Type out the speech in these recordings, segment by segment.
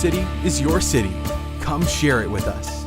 city is your city. Come share it with us.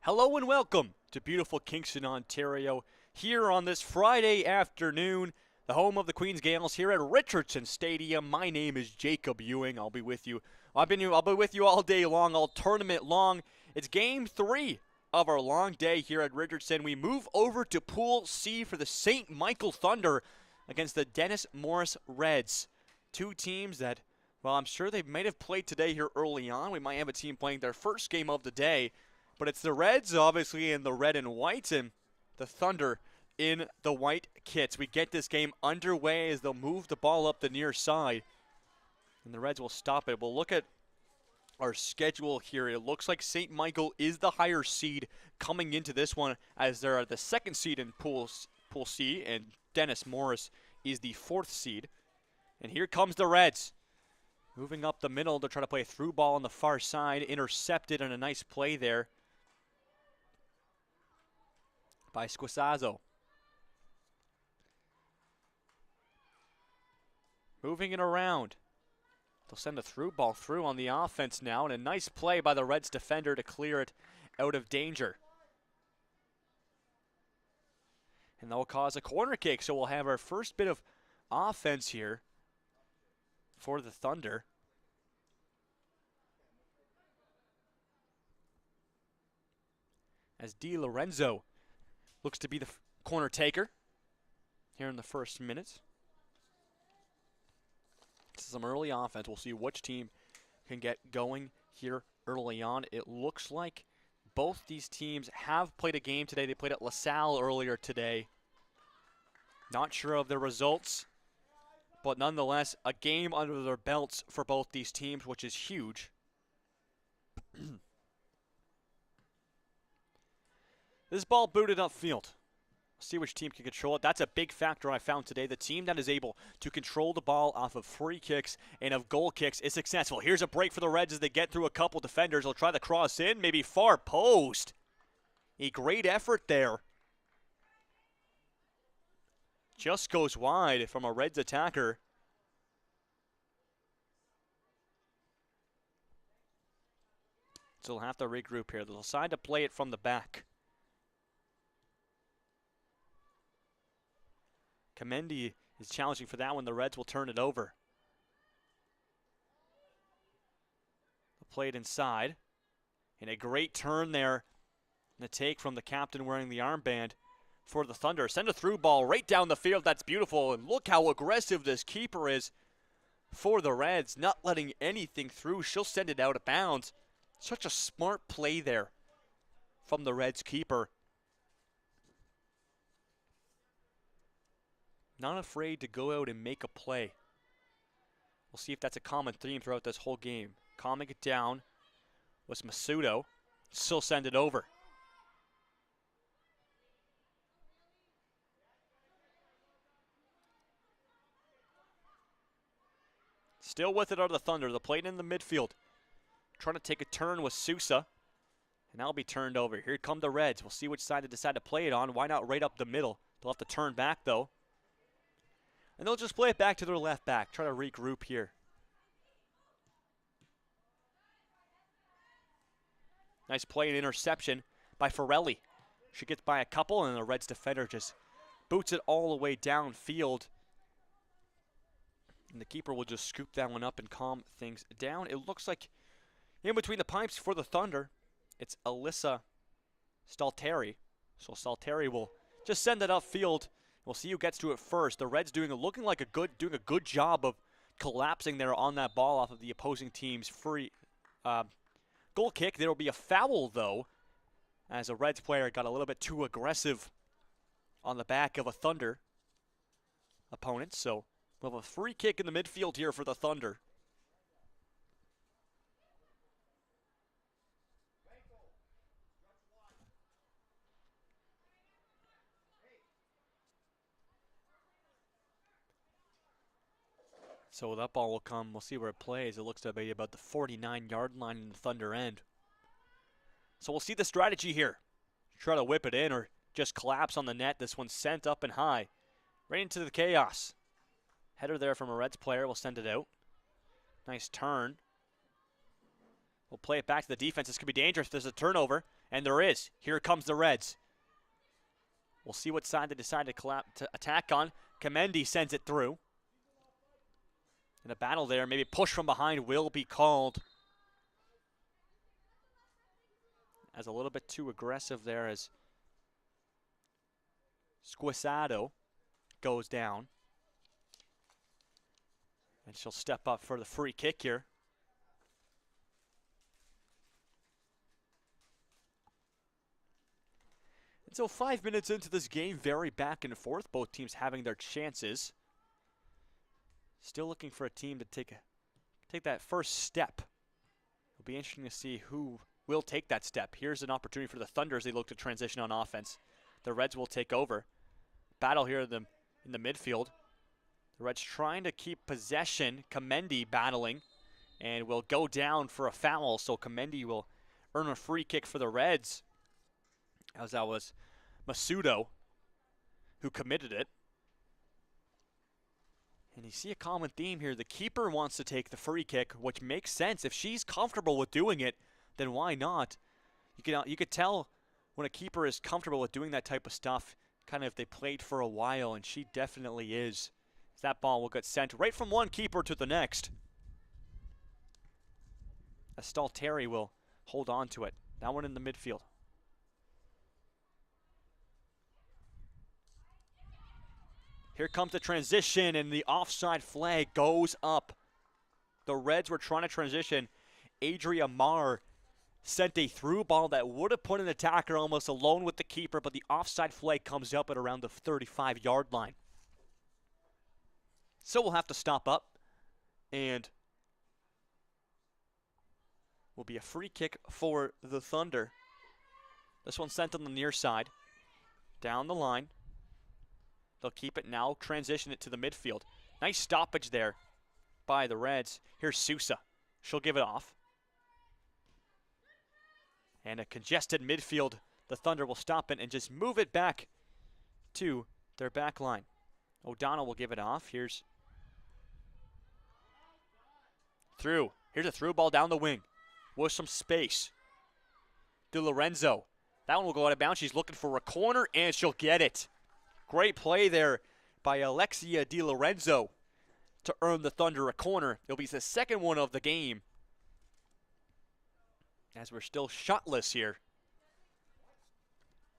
Hello and welcome to beautiful Kingston, Ontario, here on this Friday afternoon, the home of the Queen's Gales here at Richardson Stadium. My name is Jacob Ewing. I'll be with you all day long, all tournament long. It's game 3 of our long day here at Richardson. We move over to Pool C for the St. Michael Thunder against the Dennis Morris Reds. Two teams that, well, I'm sure they might have played today here early on. We might have a team playing their first game of the day. But it's the Reds, obviously, in the red and white, and the Thunder in the white kits. We get this game underway as they'll move the ball up the near side, and the Reds will stop it. We'll look at our schedule here. It looks like St. Michael is the higher seed coming into this one, as they're the second seed in Pool C, and Dennis Morris is the 4th seed. And here comes the Reds. Moving up the middle to try to play a through ball on the far side. Intercepted, and a nice play there by Squisazzo. Moving it around. They'll send a through ball through on the offense now, and a nice play by the Reds defender to clear it out of danger. And that will cause a corner kick, so we'll have our first bit of offense here for the Thunder. As Di Lorenzo looks to be the corner taker here in the first minute. Some early offense. We'll see which team can get going here early on. It looks like both these teams have played a game today. They played at LaSalle earlier today. Not sure of the results, but nonetheless, a game under their belts for both these teams, which is huge. This ball booted upfield. See which team can control it. That's a big factor I found today. The team that is able to control the ball off of free kicks and of goal kicks is successful. Here's a break for the Reds as they get through a couple defenders. They'll try the cross in, maybe far post. A great effort there. Just goes wide from a Reds attacker. So they'll have to regroup here. They'll decide to play it from the back. Kamendi is challenging for that one. The Reds will turn it over. They'll play it inside. And a great turn there. And a take from the captain wearing the armband for the Thunder. Send a through ball right down the field. That's beautiful. And look how aggressive this keeper is for the Reds. Not letting anything through. She'll send it out of bounds. Such a smart play there from the Reds keeper. Not afraid to go out and make a play. We'll see if that's a common theme throughout this whole game. Calming it down was Masudo. Still send it over. Still with it are the Thunder. They're playing in the midfield. Trying to take a turn with Sousa. And that'll be turned over. Here come the Reds. We'll see which side they decide to play it on. Why not right up the middle? They'll have to turn back though. And they'll just play it back to their left back. Try to regroup here. Nice play and interception by Forelli. She gets by a couple, and the Reds defender just boots it all the way downfield. And the keeper will just scoop that one up and calm things down. It looks like in between the pipes for the Thunder, it's Alyssa Stalteri. So Stalteri will just send it upfield. We'll see who gets to it first. The Reds doing a good job of collapsing there on that ball off of the opposing team's free goal kick. There will be a foul though, as a Reds player got a little bit too aggressive on the back of a Thunder opponent. So we'll have a free kick in the midfield here for the Thunder. So that ball will come. We'll see where it plays. It looks to be about the 49-yard line in the Thunder end. So we'll see the strategy here. Try to whip it in or just collapse on the net. This one's sent up and high. Right into the chaos. Header there from a Reds player. We'll send it out. Nice turn. We'll play it back to the defense. This could be dangerous. There's a turnover, and there is. Here comes the Reds. We'll see what side they decide to attack on. Kamendi sends it through. In a battle there, maybe push from behind will be called. As a little bit too aggressive there as Squisado goes down. And she'll step up for the free kick here. And so 5 minutes into this game, very back and forth, both teams having their chances. Still looking for a team to take that first step. It'll be interesting to see who will take that step. Here's an opportunity for the Thunder as they look to transition on offense. The Reds will take over. Battle here in the midfield. The Reds trying to keep possession. Kamendi battling and will go down for a foul. So Kamendi will earn a free kick for the Reds. As that was Masudo who committed it. And you see a common theme here. The keeper wants to take the free kick, which makes sense. If she's comfortable with doing it, then why not? You could tell when a keeper is comfortable with doing that type of stuff, kind of if they played for a while, and she definitely is. That ball will get sent right from one keeper to the next. Stalteri will hold on to it. That one in the midfield. Here comes the transition, and the offside flag goes up. The Reds were trying to transition. Adria Marr sent a through ball that would have put an attacker almost alone with the keeper, but the offside flag comes up at around the 35-yard line. So we'll have to stop up, and will be a free kick for the Thunder. This one sent on the near side, down the line. They'll keep it now, transition it to the midfield. Nice stoppage there by the Reds. Here's Sousa. She'll give it off. And a congested midfield. The Thunder will stop it and just move it back to their back line. O'Donnell will give it off. Here's through. Here's a through ball down the wing with some space. DiLorenzo. That one will go out of bounds. She's looking for a corner, and she'll get it. Great play there by Alexia DiLorenzo to earn the Thunder a corner. It'll be the second one of the game, as we're still shotless here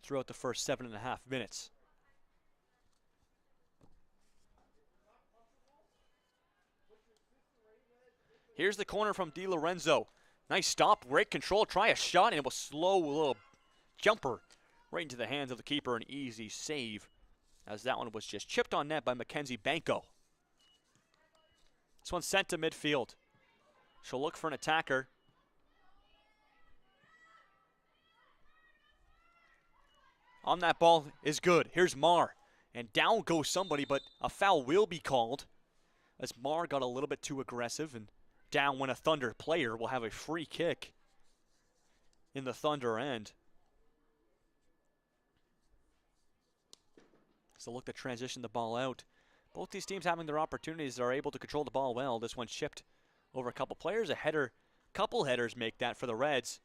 throughout the first 7.5 minutes. Here's the corner from DiLorenzo. Nice stop, great control, try a shot, and it was slow, little jumper right into the hands of the keeper. An easy save, as that one was just chipped on net by Mackenzie Banco. This one's sent to midfield. She'll look for an attacker. On that ball is good. Here's Marr. And down goes somebody, but a foul will be called, as Marr got a little bit too aggressive, and down when a Thunder player will have a free kick in the Thunder end. So look to transition the ball out. Both these teams having their opportunities are able to control the ball well. This one chipped over a couple players. A header, couple headers make that for the Reds.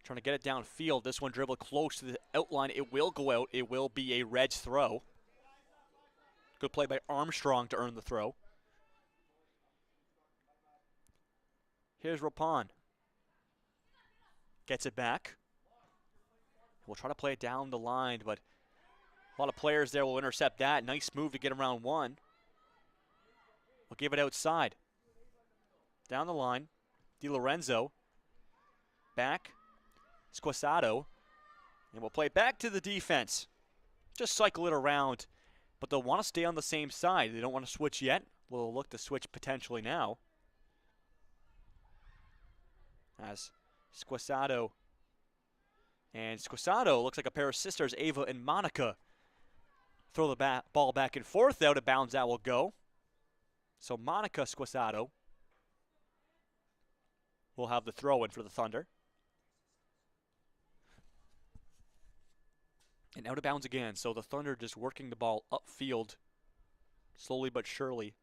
Trying to get it downfield. This one dribbled close to the outline. It will go out. It will be a Reds throw. Good play by Armstrong to earn the throw. Here's Rapon. Gets it back. We'll try to play it down the line, but a lot of players there will intercept that. Nice move to get around one. We'll give it outside. Down the line. DiLorenzo. Back. Squisado. And we'll play back to the defense. Just cycle it around. But they'll want to stay on the same side. They don't want to switch yet. We'll look to switch potentially now. As Squisado and Squisado looks like a pair of sisters, Ava and Monica, throw the ball back and forth. Out of bounds, that will go. So Monica Squisado will have the throw in for the Thunder. And out of bounds again. So the Thunder just working the ball upfield slowly but surely.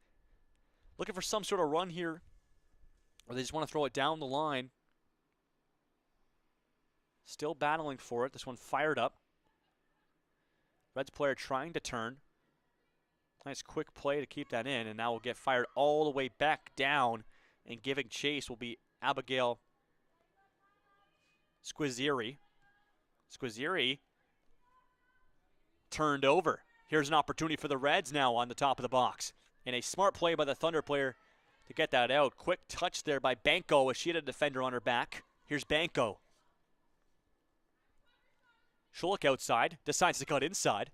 Looking for some sort of run here, or they just want to throw it down the line. Still battling for it. This one fired up. Reds player trying to turn. Nice quick play to keep that in, and now will get fired all the way back down, and giving chase will be Abigail Squizzieri. Squizzieri turned over. Here's an opportunity for the Reds now on the top of the box. And a smart play by the Thunder player to get that out. Quick touch there by Banco as she had a defender on her back. Here's Banco. She'll look outside, decides to cut inside,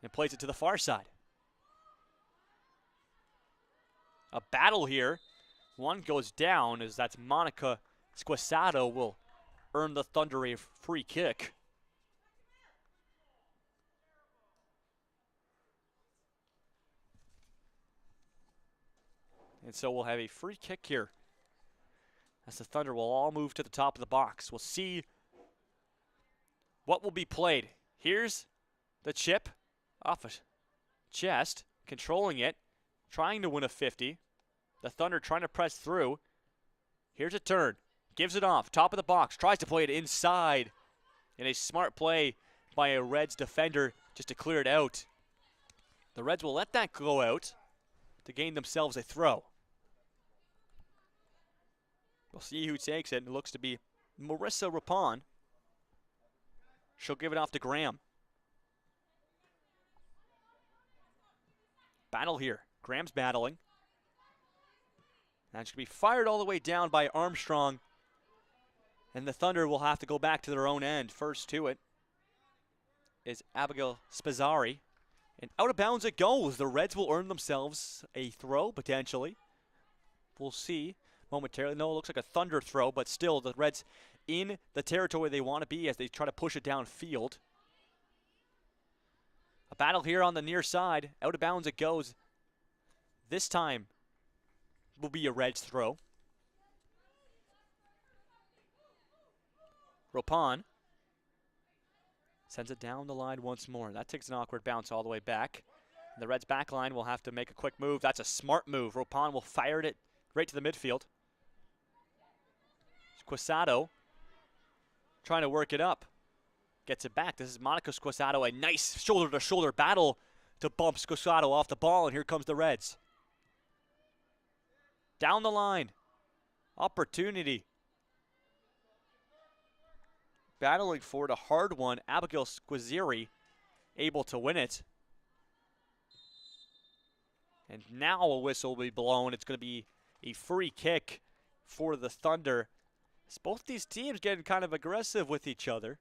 and plays it to the far side. A battle here. One goes down as that's Monica Squisado will earn the Thunder a free kick. And so we'll have a free kick here as the Thunder will all move to the top of the box. We'll see what will be played. Here's the chip off a chest, controlling it, trying to win a 50. The Thunder trying to press through. Here's a turn, gives it off, top of the box, tries to play it inside. And a smart play by a Reds defender just to clear it out. The Reds will let that go out to gain themselves a throw. We'll see who takes it. It looks to be Marissa Rapon. She'll give it off to Graham. Battle here. Graham's battling. That's going to be fired all the way down by Armstrong. And the Thunder will have to go back to their own end. First to it is Abigail Spizzari. And out of bounds it goes. The Reds will earn themselves a throw, potentially. We'll see momentarily. No, it looks like a Thunder throw, but still the Reds in the territory they want to be as they try to push it downfield. A battle here on the near side. Out of bounds it goes. This time will be a Reds throw. Rapon sends it down the line once more. That takes an awkward bounce all the way back. And the Reds back line will have to make a quick move. That's a smart move. Rapon will fire it right to the midfield. Squisado trying to work it up. Gets it back. This is Monica Squisado. A nice shoulder-to-shoulder battle to bump Squisado off the ball. And here comes the Reds. Down the line. Opportunity. Battling for it, a hard one. Abigail Squizzieri able to win it. And now a whistle will be blown. It's going to be a free kick for the Thunder. It's both these teams getting kind of aggressive with each other.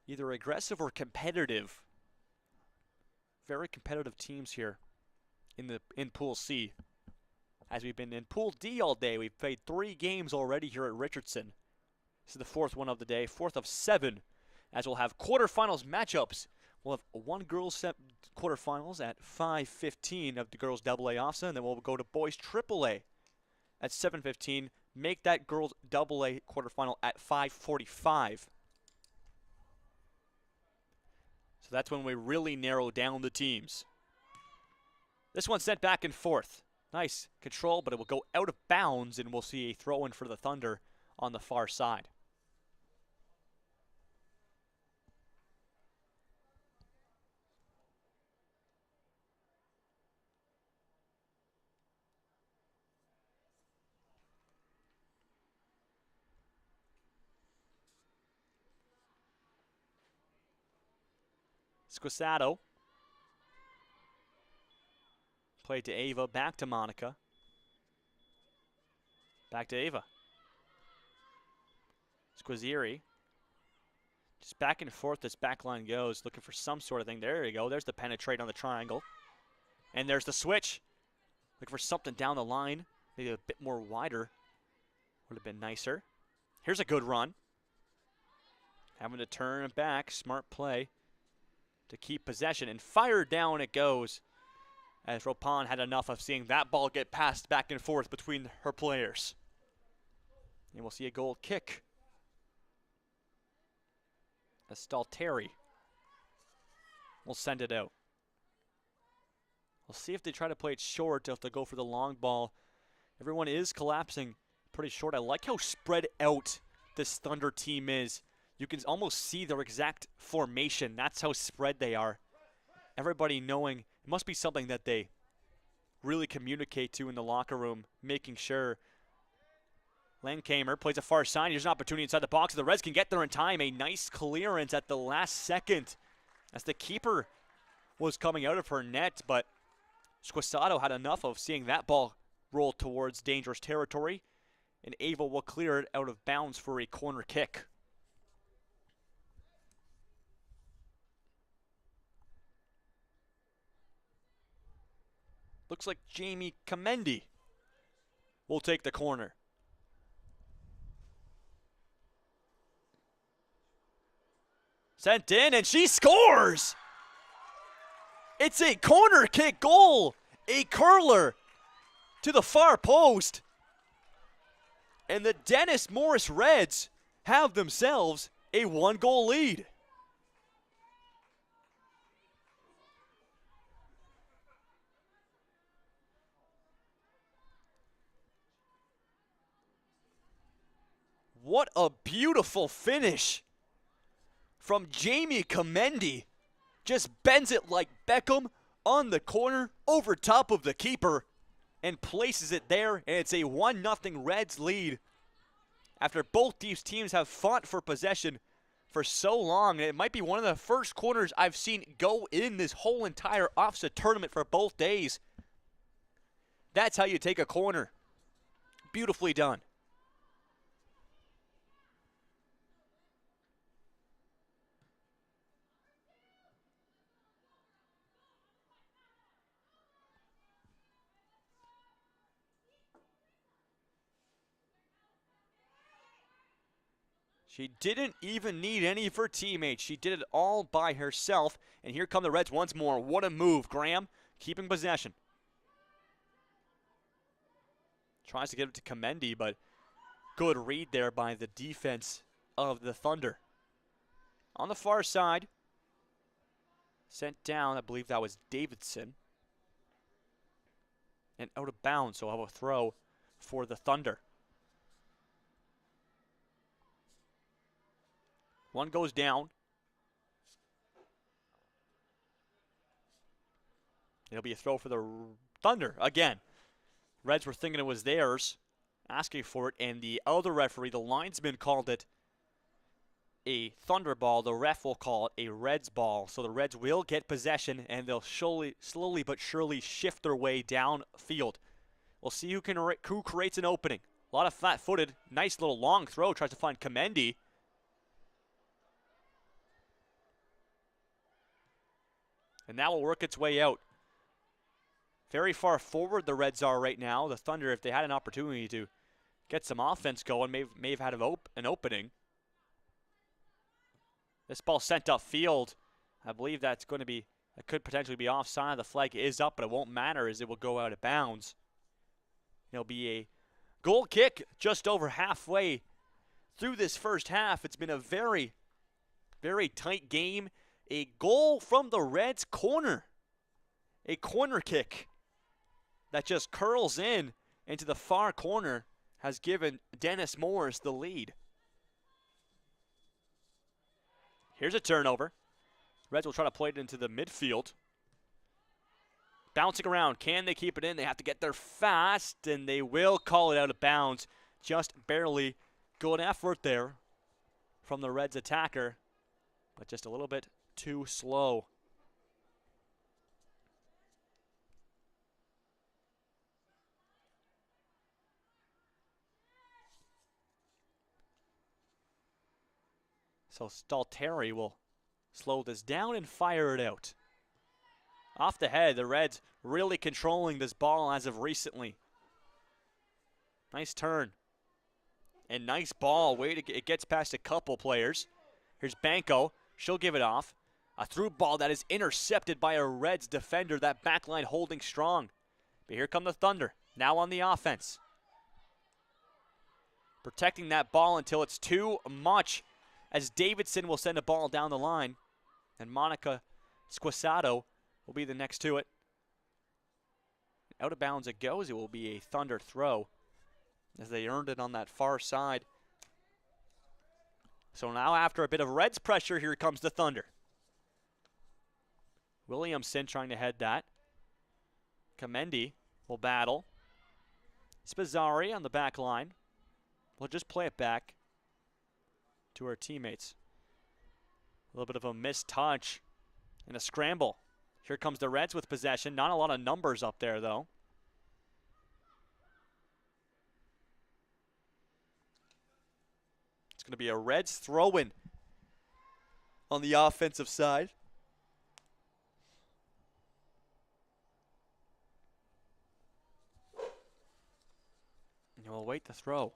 Either aggressive or competitive. Very competitive teams here in Pool C. As we've been in Pool D all day, we've played 3 games already here at Richardson. This is the 4th one of the day, 4th of 7, as we'll have quarterfinals matchups. We'll have one girls set quarterfinals at 5:15 of the girls AA OFSAA, and then we'll go to boys AAA at 7:15. Make that girls AA quarterfinal at 5:45. So that's when we really narrow down the teams. This one's sent back and forth. Nice control, but it will go out of bounds, and we'll see a throw-in for the Thunder on the far side. Squisado. Play to Ava, back to Monica. Back to Ava. Squizzieri. Just back and forth this back line goes, looking for some sort of thing. There you go. There's the penetrate on the triangle. And there's the switch. Looking for something down the line. Maybe a bit more wider. Would have been nicer. Here's a good run. Having to turn it back. Smart play to keep possession. And fire down it goes, as Rapon had enough of seeing that ball get passed back and forth between her players. And we'll see a goal kick. Stalteri will send it out. We'll see if they try to play it short, if they go for the long ball. Everyone is collapsing pretty short. I like how spread out this Thunder team is. You can almost see their exact formation. That's how spread they are. Everybody knowing it must be something that they really communicate to in the locker room, making sure. Landkamer plays a far side. Here's an opportunity inside the box. The Reds can get there in time. A nice clearance at the last second as the keeper was coming out of her net, but Squasato had enough of seeing that ball roll towards dangerous territory, and Ava will clear it out of bounds for a corner kick. Looks like Jamie Comendi will take the corner. Sent in, and she scores! It's a corner kick goal, a curler to the far post. And the Dennis Morris Reds have themselves a 1-goal lead. What a beautiful finish from Jamie Comendi. Just bends it like Beckham on the corner over top of the keeper and places it there, and it's a 1-0 Reds lead after both these teams have fought for possession for so long. It might be one of the first corners I've seen go in this whole entire OFSAA tournament for both days. That's how you take a corner. Beautifully done. She didn't even need any of her teammates. She did it all by herself. And here come the Reds once more. What a move. Graham keeping possession. Tries to get it to Comendi, but good read there by the defense of the Thunder. On the far side, sent down, I believe that was Davidson. And out of bounds, so I'll have a throw for the Thunder. One goes down. It'll be a throw for the Thunder again. Reds were thinking it was theirs, asking for it, and the other referee, the linesman, called it a Thunder ball. The ref will call it a Reds ball. So the Reds will get possession, and they'll slowly but surely shift their way downfield. We'll see who creates an opening. A lot of flat-footed, nice little long throw. Tries to find Comendi. And that will work its way out. Very far forward the Reds are right now. The Thunder, if they had an opportunity to get some offense going, may have had an opening. This ball sent upfield. I believe that could potentially be offside. The flag is up, but it won't matter as it will go out of bounds. It'll be a goal kick just over halfway through this first half. It's been a very, very tight game. A goal from the Reds corner. A corner kick that just curls in into the far corner has given Dennis Morris the lead. Here's a turnover. Reds will try to play it into the midfield. Bouncing around. Can they keep it in? They have to get there fast, and they will call it out of bounds. Just barely. Good effort there from the Reds attacker, but just a little bit too slow. So Stalteri will slow this down and fire it out. Off the head, the Reds really controlling this ball as of recently. Nice turn. And nice ball. It gets past a couple players. Here's Banco. She'll give it off. A through ball that is intercepted by a Reds defender. That backline holding strong. But here come the Thunder. Now on the offense. Protecting that ball until it's too much, as Davidson will send a ball down the line. And Monica Squasato will be the next to it. Out of bounds it goes. It will be a Thunder throw as they earned it on that far side So now after a bit of Reds pressure, here comes the Thunder. Williamson trying to head that. Kamendi will battle. Spizzari on the back line. We'll just play it back to our teammates. A little bit of a missed touch and a scramble. Here comes the Reds with possession. Not a lot of numbers up there, though. It's going to be a Reds throw-in on the offensive side. And we'll wait to throw.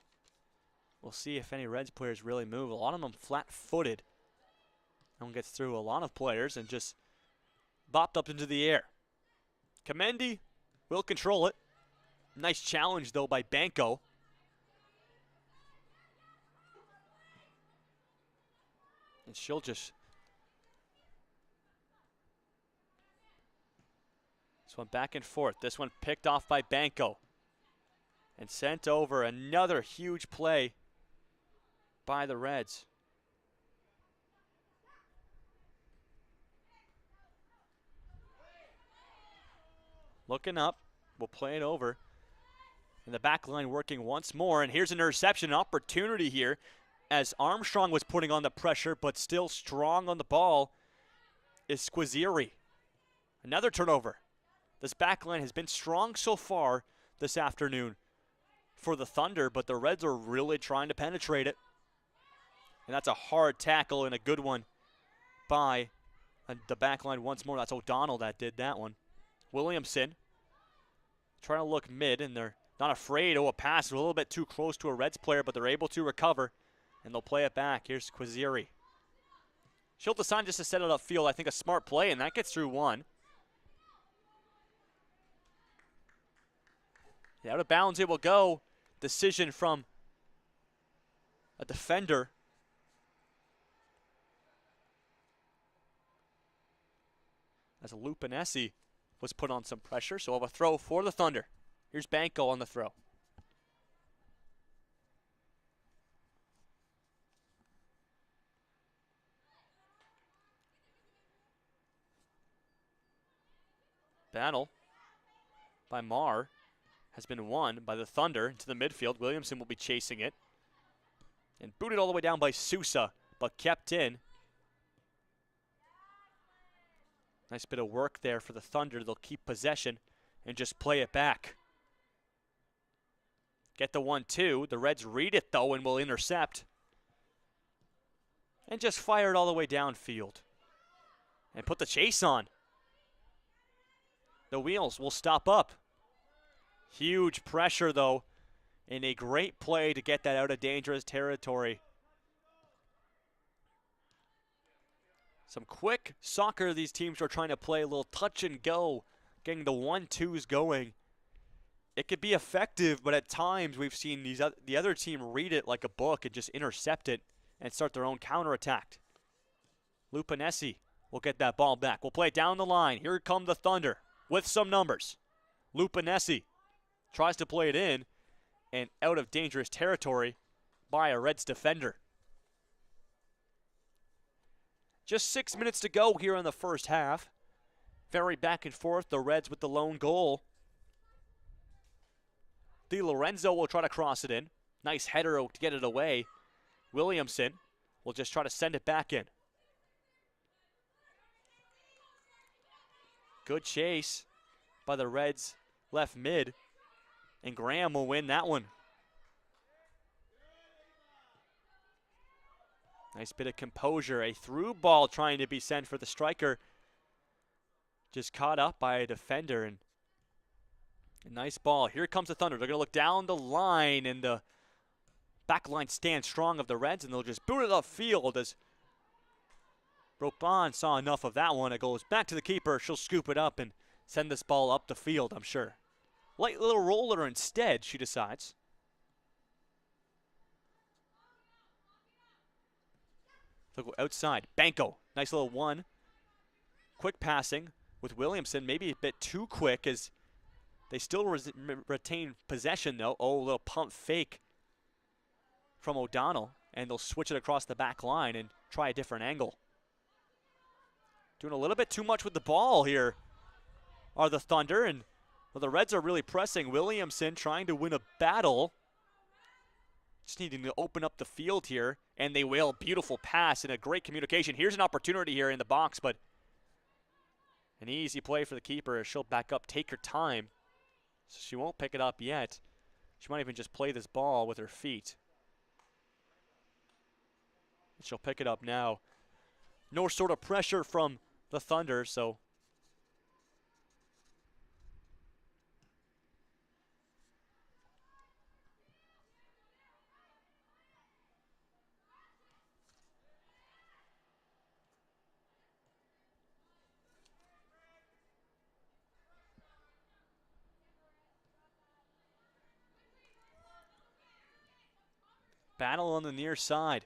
We'll see if any Reds players really move. A lot of them flat-footed. No one gets through a lot of players and just bopped up into the air. Kamendi will control it. Nice challenge, though, by Banco. And she'll just... This one back and forth. This one picked off by Banco. And sent over. Another huge play by the Reds. Looking up. We'll play it over. And the back line working once more. And here's an interception opportunity here as Armstrong was putting on the pressure, but still strong on the ball is Squizziri. Another turnover. This back line has been strong so far this afternoon for the Thunder, but the Reds are really trying to penetrate it. And that's a hard tackle and a good one by the back line once more. That's O'Donnell that did that one. Williamson trying to look mid, and they're not afraid. Oh, a pass a little bit too close to a Reds player, but they're able to recover, and they'll play it back. Here's Squizziri. She'll decide just to set it upfield. I think a smart play, and that gets through one. Out of bounds it will go. Decision from a defender. As Lupinesi was put on some pressure, so we'll have a throw for the Thunder. Here's Banco on the throw. Battle by Marr has been won by the Thunder into the midfield. Williamson will be chasing it. And booted all the way down by Sousa, but kept in. Nice bit of work there for the Thunder. They'll keep possession and just play it back. Get the 1-2. The Reds read it, though, and will intercept. And just fire it all the way downfield. And put the chase on. The wheels will stop up. Huge pressure, though, and a great play to get that out of dangerous territory. Some quick soccer these teams are trying to play, a little touch and go, getting the 1-2s going. It could be effective, but at times we've seen the other team read it like a book and just intercept it and start their own counterattack. Lupinesi will get that ball back. We'll play it down the line. Here come the Thunder with some numbers. Lupinesi tries to play it in and out of dangerous territory by a Reds defender. Just 6 minutes to go here in the first half. Very back and forth, the Reds with the lone goal. Di Lorenzo will try to cross it in. Nice header to get it away. Williamson will just try to send it back in. Good chase by the Reds left mid. And Graham will win that one. Nice bit of composure. A through ball trying to be sent for the striker. Just caught up by a defender. And a nice ball. Here comes the Thunder. They're going to look down the line. And the back line stands strong of the Reds. And they'll just boot it upfield as Ropan saw enough of that one. It goes back to the keeper. She'll scoop it up and send this ball up the field, I'm sure. Light little roller instead, she decides. They'll go outside. Banco. Nice little one. Quick passing with Williamson. Maybe a bit too quick as they still retain possession, though. Oh, a little pump fake from O'Donnell. and they'll switch it across the back line and try a different angle. Doing a little bit too much with the ball here are the Thunder, and well, the Reds are really pressing. Williamson trying to win a battle. Just needing to open up the field here, and they will. Beautiful pass and a great communication. Here's an opportunity here in the box, but an easy play for the keeper. She'll back up, take her time. So she won't pick it up yet. She might even just play this ball with her feet. And she'll pick it up now. No sort of pressure from the Thunder, so battle on the near side.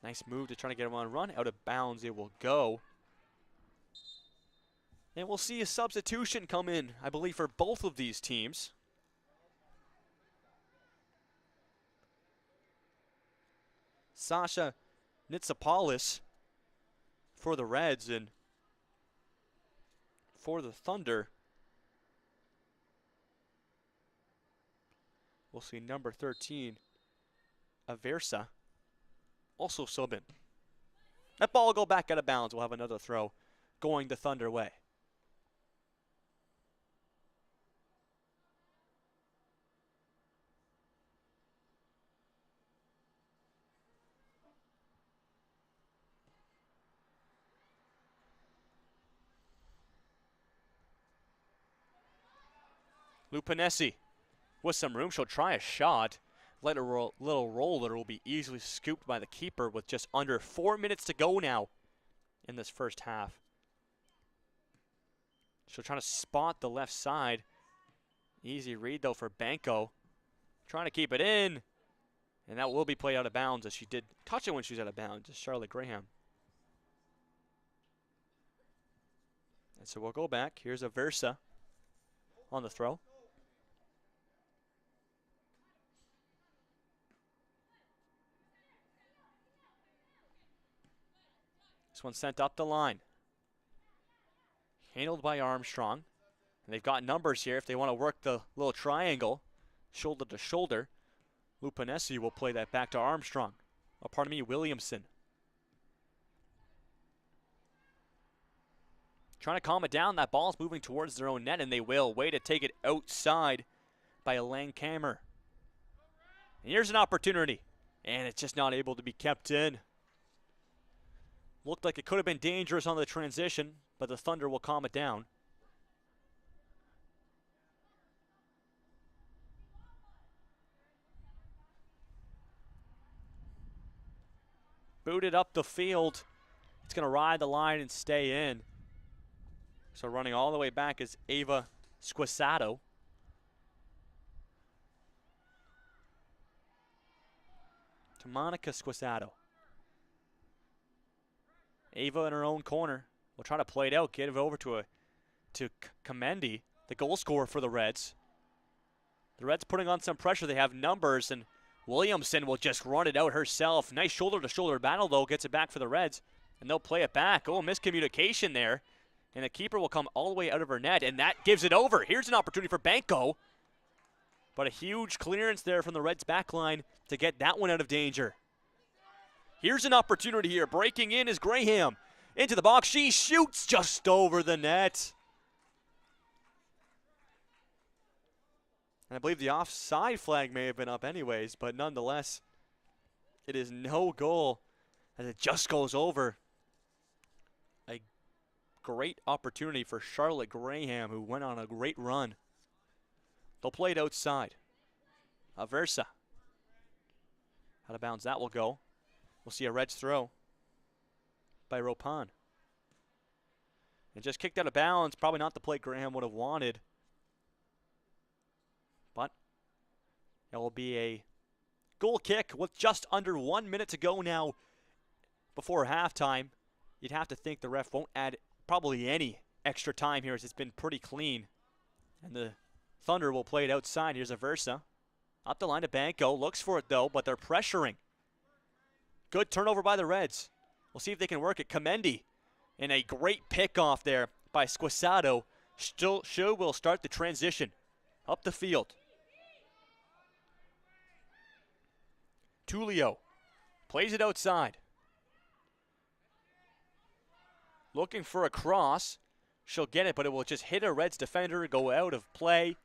Nice move to try to get him on a run. Out of bounds it will go. And we'll see a substitution come in, I believe, for both of these teams. Sasha Nitsopoulos for the Reds, and for the Thunder, we'll see number 13, Aversa, also subbing. That ball will go back out of bounds. We'll have another throw going the Thunder way. Lupinesi with some room. She'll try a shot. Let a little roller will be easily scooped by the keeper with just under 4 minutes to go now in this first half. She'll try to spot the left side. Easy read though for Banco. Trying to keep it in. And that will be played out of bounds, as she did touch it when she was out of bounds, as Charlotte Graham. And so we'll go back. Here's Aversa on the throw. This one sent up the line. Handled by Armstrong. And they've got numbers here if they want to work the little triangle, shoulder to shoulder. Lupinesi will play that back to Armstrong. Oh, pardon me, Williamson. Trying to calm it down. That ball's moving towards their own net, and they will. Way to take it outside by Langkammer. And here's an opportunity. And it's just not able to be kept in. Looked like it could have been dangerous on the transition, but the Thunder will calm it down. Booted up the field. It's going to ride the line and stay in. So running all the way back is Ava Squisato. To Monica Squisato. Ava in her own corner will try to play it out, get it over to Kamendi, the goal scorer for the Reds. The Reds putting on some pressure. They have numbers, and Williamson will just run it out herself. Nice shoulder-to-shoulder battle, though. Gets it back for the Reds, and they'll play it back. Oh, miscommunication there. And the keeper will come all the way out of her net, and that gives it over. Here's an opportunity for Banco. But a huge clearance there from the Reds' back line to get that one out of danger. Here's an opportunity here. Breaking in is Graham. Into the box. She shoots just over the net. And I believe the offside flag may have been up anyways, but nonetheless, it is no goal as it just goes over. A great opportunity for Charlotte Graham, who went on a great run. They'll play it outside. Aversa. Out of bounds, that will go. We'll see a Reds throw by Ropan. And just kicked out of bounds. Probably not the play Graham would have wanted. But it will be a goal kick with just under 1 minute to go now before halftime. You'd have to think the ref won't add probably any extra time here, as it's been pretty clean. And the Thunder will play it outside. Here's Aversa. Up the line to Banco. Looks for it, though, but they're pressuring. Good turnover by the Reds. We'll see if they can work it. Comendi and a great pickoff there by Squisado. Shu will start the transition up the field. Tulio plays it outside. Looking for a cross. She'll get it, but it will just hit a Reds defender, go out of play.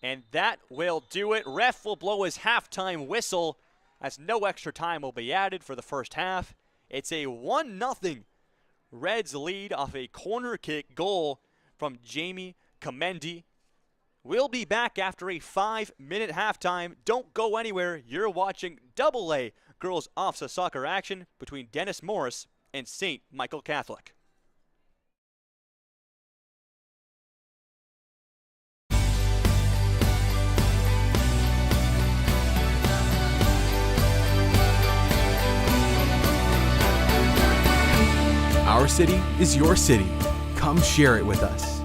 And that will do it. Ref will blow his halftime whistle as no extra time will be added for the first half. It's a 1-0 Reds lead off a corner kick goal from Jamie Comendi. We'll be back after a 5-minute halftime. Don't go anywhere. You're watching AA Girls OFSAA soccer action between Dennis Morris and St. Michael Catholic. Our city is your city. Come share it with us.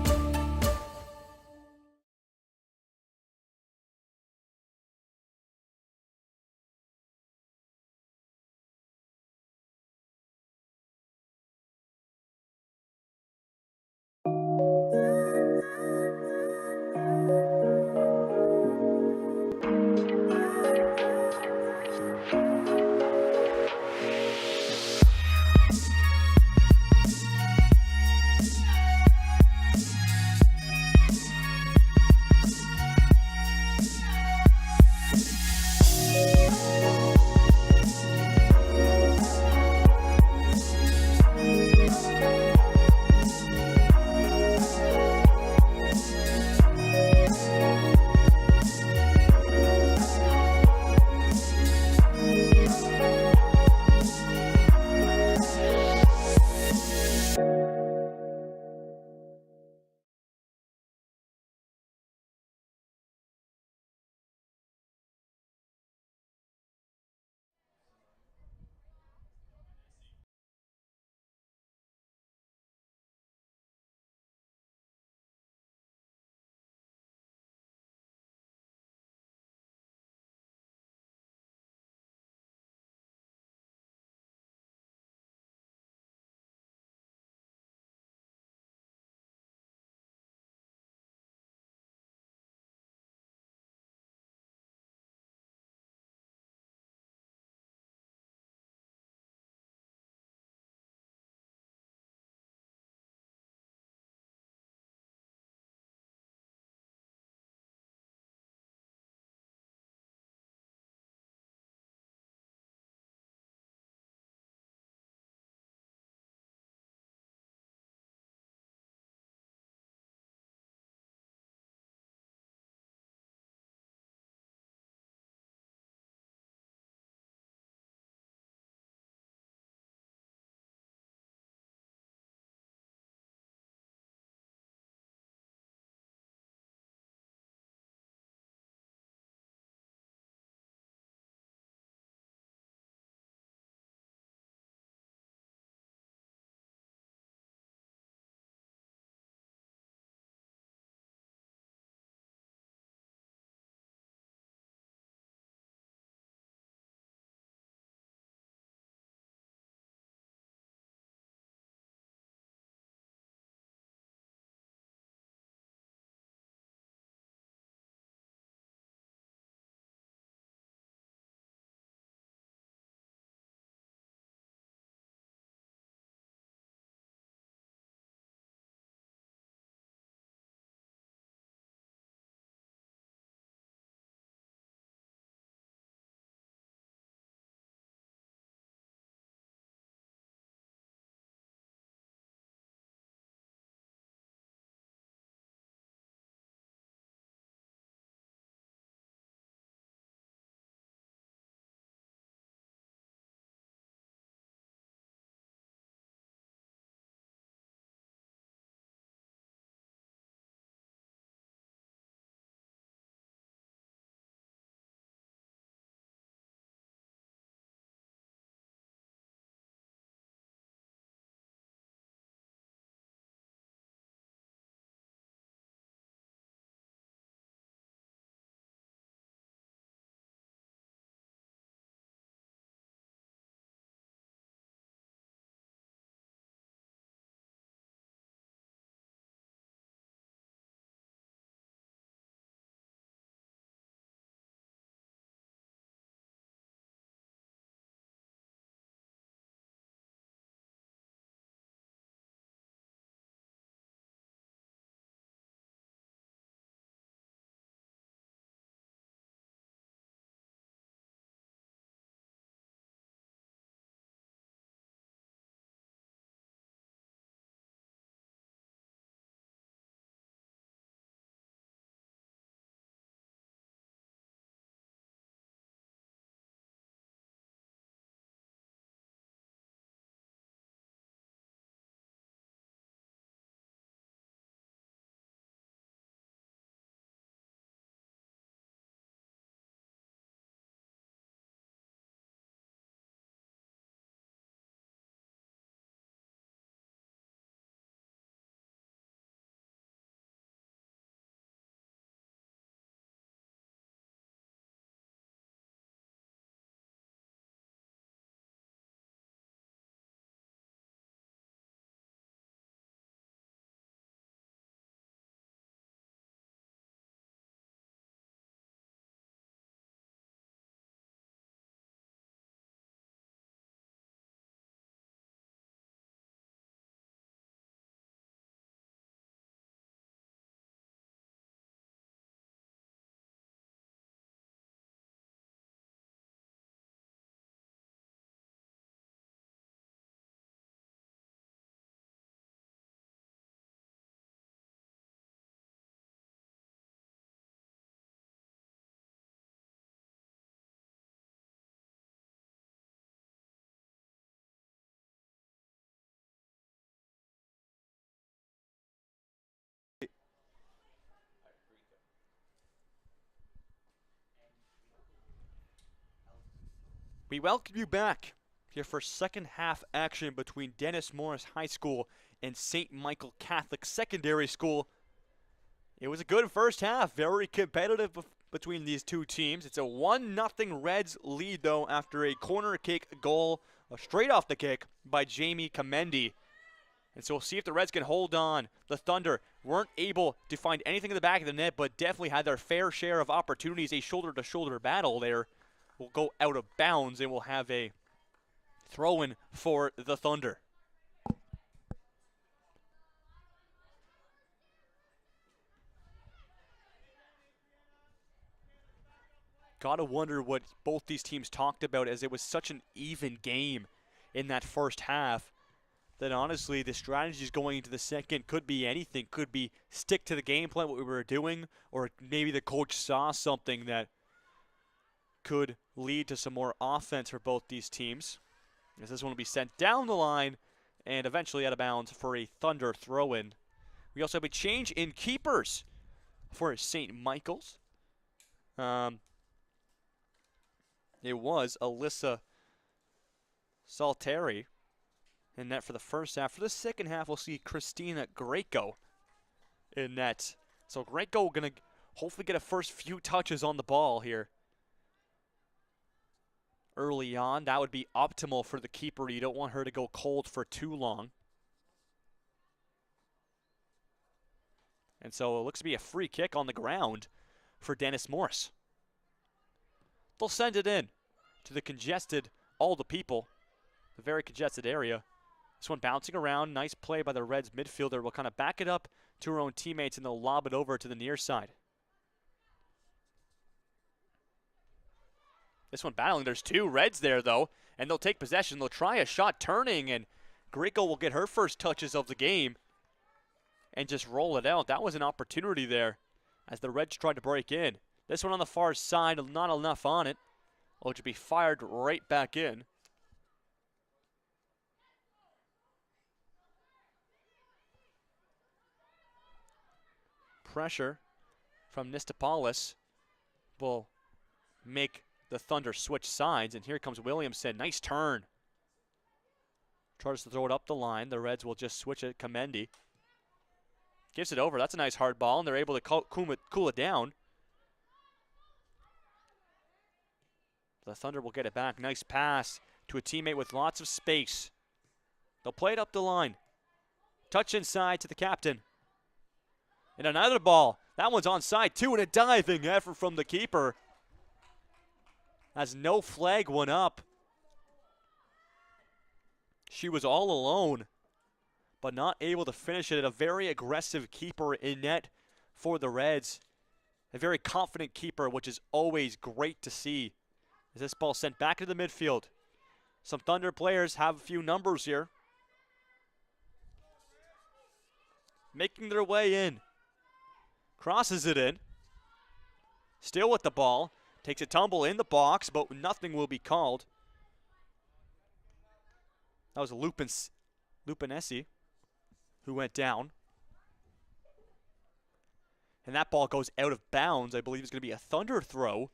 We welcome you back here for second half action between Dennis Morris High School and St. Michael Catholic Secondary School. It was a good first half, very competitive between these two teams. It's a 1-0 Reds lead though after a corner kick goal, straight off the kick by Jamie Comendi. And so we'll see if the Reds can hold on. The Thunder weren't able to find anything in the back of the net, but definitely had their fair share of opportunities. A shoulder-to-shoulder battle there will go out of bounds, and we'll have a throw-in for the Thunder. Gotta wonder what both these teams talked about, as it was such an even game in that first half that honestly the strategies going into the second could be anything. Could be stick to the game plan, what we were doing, or maybe the coach saw something that could lead to some more offense for both these teams. As this one will be sent down the line and eventually out of bounds for a Thunder throw-in. We also have a change in keepers for St. Michael's. It was Alyssa Salteri in net for the first half. For the second half, we'll see Christina Greco in net. So Greco going to hopefully get a first few touches on the ball here early on. That would be optimal for the keeper. You don't want her to go cold for too long. And so it looks to be a free kick on the ground for Dennis Morris. They'll send it in to the congested, all the people, the very congested area. This one bouncing around. Nice play by the Reds midfielder. Will kind of back it up to her own teammates, and they'll lob it over to the near side. This one battling. There's two Reds there, though, and they'll take possession. They'll try a shot turning, and Greco will get her first touches of the game and just roll it out. That was an opportunity there as the Reds tried to break in. This one on the far side, not enough on it. Will just be fired right back in. Pressure from Nistopolis will make the Thunder switch sides, and here comes Williamson. Nice turn. Tries to throw it up the line. The Reds will just switch it. Comendi gives it over. That's a nice hard ball, and they're able to cool it down. The Thunder will get it back. Nice pass to a teammate with lots of space. They'll play it up the line. Touch inside to the captain. And another ball. That one's onside too, and a diving effort from the keeper as no flag went up. She was all alone, but not able to finish it. A very aggressive keeper in net for the Reds. A very confident keeper, which is always great to see. As this ball sent back into the midfield. Some Thunder players have a few numbers here. Making their way in. Crosses it in. Still with the ball. Takes a tumble in the box, but nothing will be called. That was Lupinesi who went down. And that ball goes out of bounds. I believe it's going to be a Thunder throw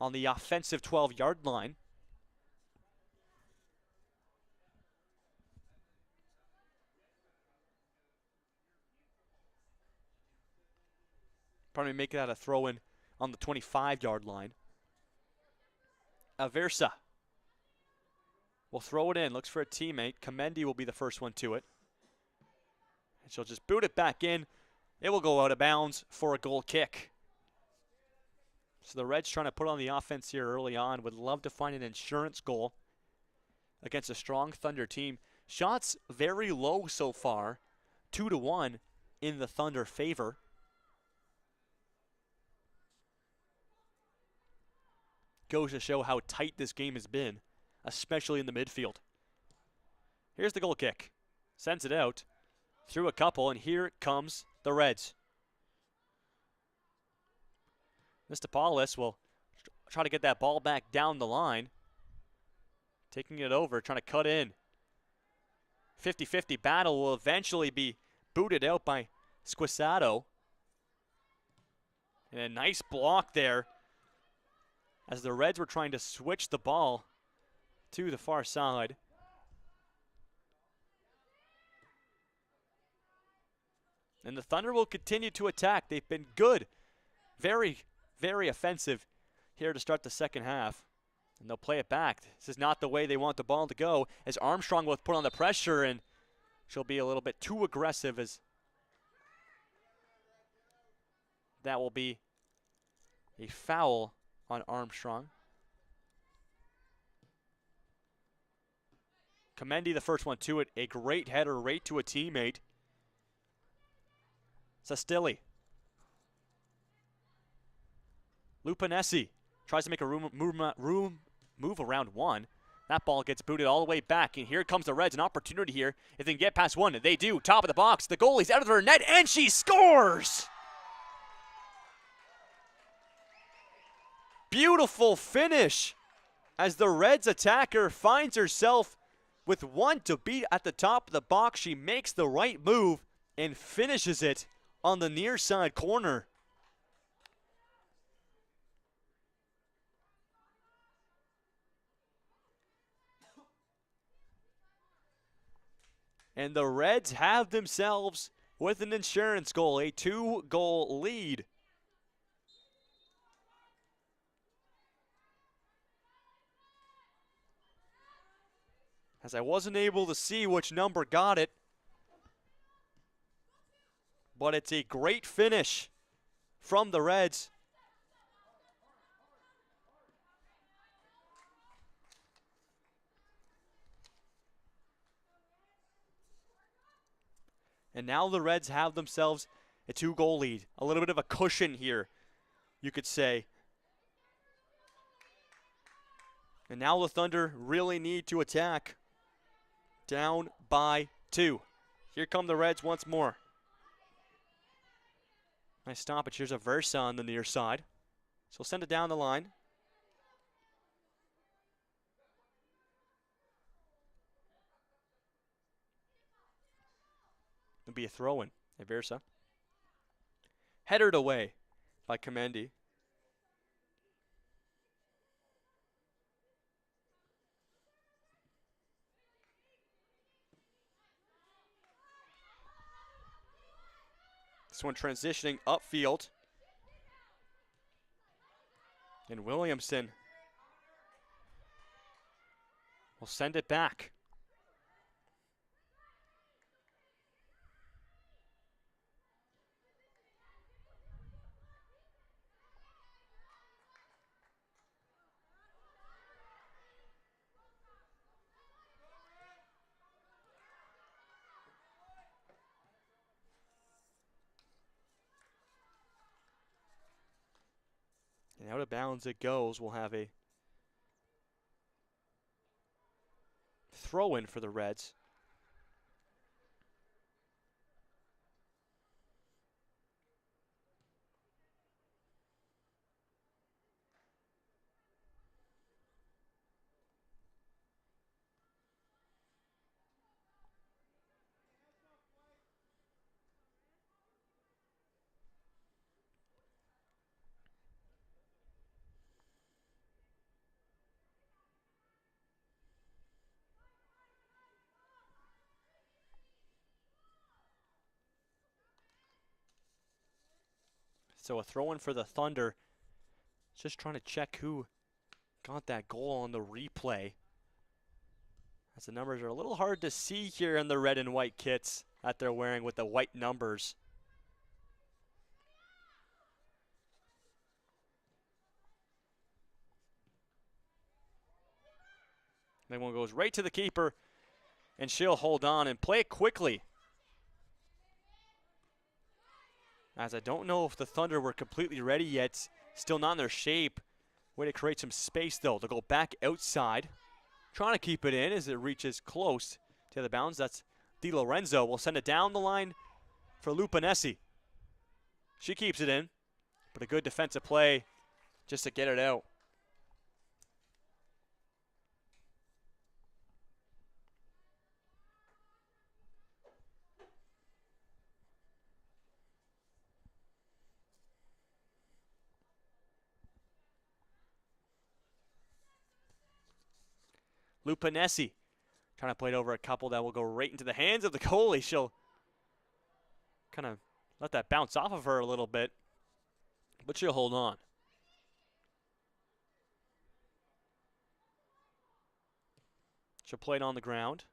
on the offensive 12-yard line. Probably make that a throw-in on the 25-yard line. Aversa will throw it in. Looks for a teammate. Comendi will be the first one to it. And she'll just boot it back in. It will go out of bounds for a goal kick. So the Reds trying to put on the offense here early on. Would love to find an insurance goal against a strong Thunder team. Shots very low so far. 2-1 in the Thunder favor. Goes to show how tight this game has been, especially in the midfield. Here's the goal kick. Sends it out through a couple, and here comes the Reds. Nistopolis will try to get that ball back down the line. Taking it over, trying to cut in. 50-50 battle will eventually be booted out by Squisato. And a nice block there as the Reds were trying to switch the ball to the far side. And the Thunder will continue to attack. They've been good. Very, very offensive here to start the second half. And they'll play it back. This is not the way they want the ball to go, as Armstrong will put on the pressure, and she'll be a little bit too aggressive, as that will be a foul on Armstrong. Comendi, the first one to it. A great header right to a teammate. Sestilli. Lupinesi tries to make a move around one. That ball gets booted all the way back, and here comes the Reds. An opportunity here. If they can get past one, they do. Top of the box. The goalie's out of her net, and she scores! Beautiful finish as the Reds attacker finds herself with one to beat at the top of the box. She makes the right move and finishes it on the near side corner. And the Reds have themselves with an insurance goal, a 2-goal lead. As I wasn't able to see which number got it, but it's a great finish from the Reds. And now the Reds have themselves a 2-goal lead. A little bit of a cushion here, you could say. And now the Thunder really need to attack. Down by 2. Here come the Reds once more. Nice stoppage. Here's a Versa on the near side. So send it down the line. It'll be a throw-in. A Versa. Headed away by Comendi. This one transitioning upfield. And Williamson will send it back. And out of bounds it goes. We'll have a throw-in for the Reds. So a throw-in for the Thunder. Just trying to check who got that goal on the replay, as the numbers are a little hard to see here in the red and white kits that they're wearing with the white numbers. That one goes right to the keeper, and she'll hold on and play it quickly. As I don't know if the Thunder were completely ready yet. Still not in their shape. Way to create some space, though. They'll go back outside. Trying to keep it in as it reaches close to the bounds. That's Di Lorenzo. Will send it down the line for Lupinesi. She keeps it in. But a good defensive play just to get it out. Lupinesi trying to play it over a couple that will go right into the hands of the goalie. She'll kind of let that bounce off of her a little bit, but she'll hold on. She'll play it on the ground.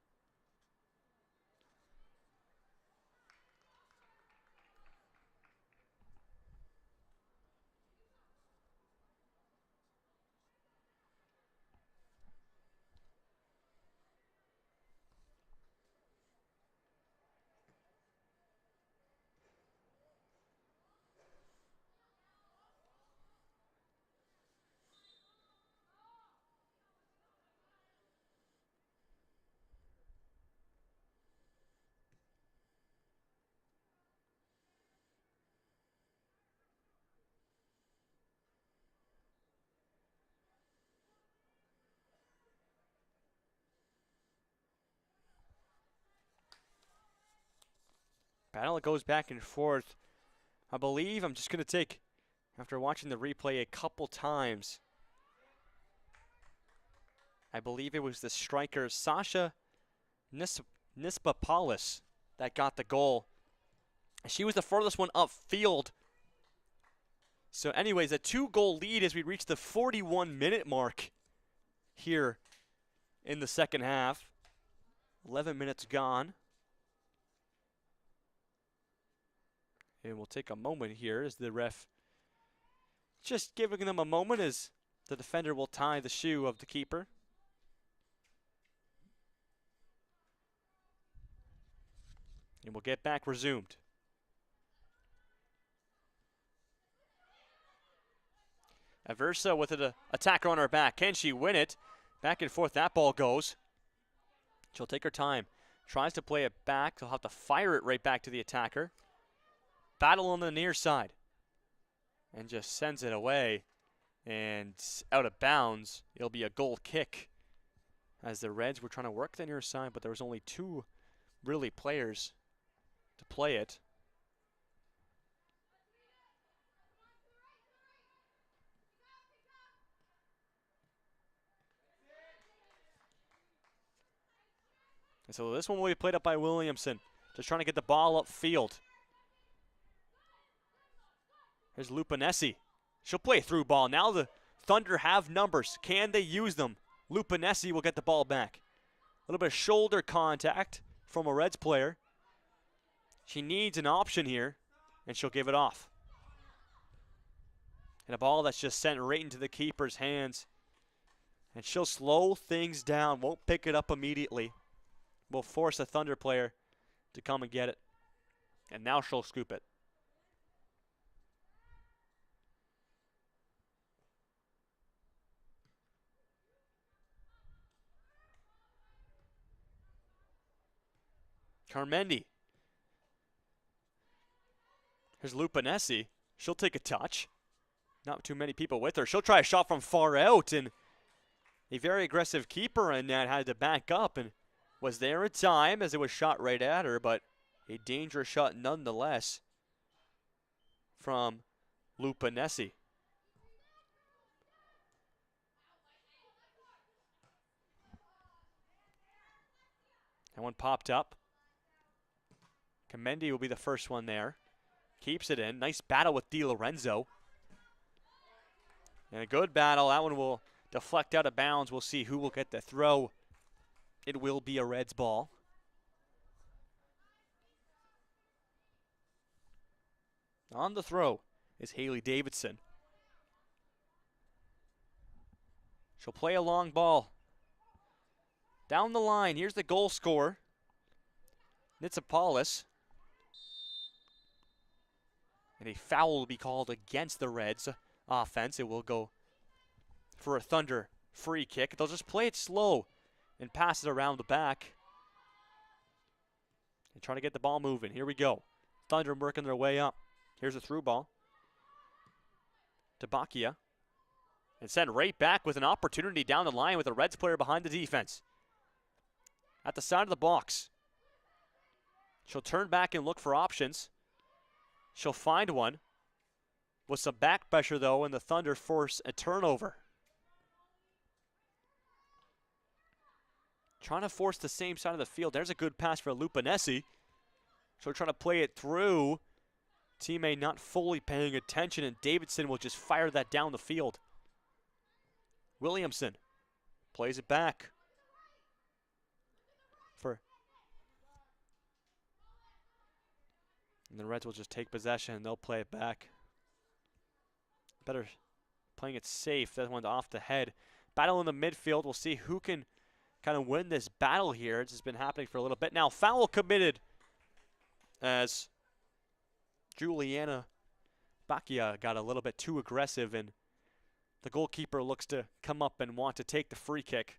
Battle goes back and forth. I believe I'm just going to take, after watching the replay a couple times, I believe it was the striker Sasha Nispapoulos that got the goal. She was the furthest one upfield. So anyways, a 2-goal lead as we reach the 41-minute mark here in the second half. 11 minutes gone. And we'll take a moment here as the ref just giving them a moment as the defender will tie the shoe of the keeper. And we'll get back resumed. Aversa with an attacker on her back. Can she win it? Back and forth that ball goes. She'll take her time. Tries to play it back. She'll have to fire it right back to the attacker. Battle on the near side. And just sends it away. And out of bounds. It'll be a goal kick. As the Reds were trying to work the near side, but there was only 2 really players to play it. And so this one will be played up by Williamson. Just trying to get the ball upfield. Here's Lupinesi. She'll play a through ball. Now the Thunder have numbers. Can they use them? Lupinesi will get the ball back. A little bit of shoulder contact from a Reds player. She needs an option here, and she'll give it off. And a ball that's just sent right into the keeper's hands. And she'll slow things down, won't pick it up immediately. Will force a Thunder player to come and get it. And now she'll scoop it. Carmendi. Here's Lupinesi. She'll take a touch. Not too many people with her. She'll try a shot from far out, and a very aggressive keeper in that had to back up and was there in time as it was shot right at her, but a dangerous shot nonetheless from Lupinesi. That one popped up. Carmendi will be the first one there. Keeps it in. Nice battle with Di Lorenzo. And a good battle. That one will deflect out of bounds. We'll see who will get the throw. It will be a Reds ball. On the throw is Haley Davidson. She'll play a long ball. Down the line, here's the goal scorer, Nispapoulos. And a foul will be called against the Reds offense. It will go for a Thunder free kick. They'll just play it slow and pass it around the back. And try to get the ball moving. Here we go. Thunder working their way up. Here's a through ball to Bakia. And sent right back with an opportunity down the line with a Reds player behind the defense. At the side of the box. She'll turn back and look for options. She'll find one. With some back pressure, though, and the Thunder force a turnover. Trying to force the same side of the field. There's a good pass for Lupinesi. So trying to play it through. Teammate not fully paying attention, and Davidson will just fire that down the field. Williamson plays it back. And the Reds will just take possession and they'll play it back. Better playing it safe. That one's off the head. Battle in the midfield. We'll see who can kind of win this battle here. It's just been happening for a little bit now. Foul committed as Juliana Bacchia got a little bit too aggressive, and the goalkeeper looks to come up and want to take the free kick.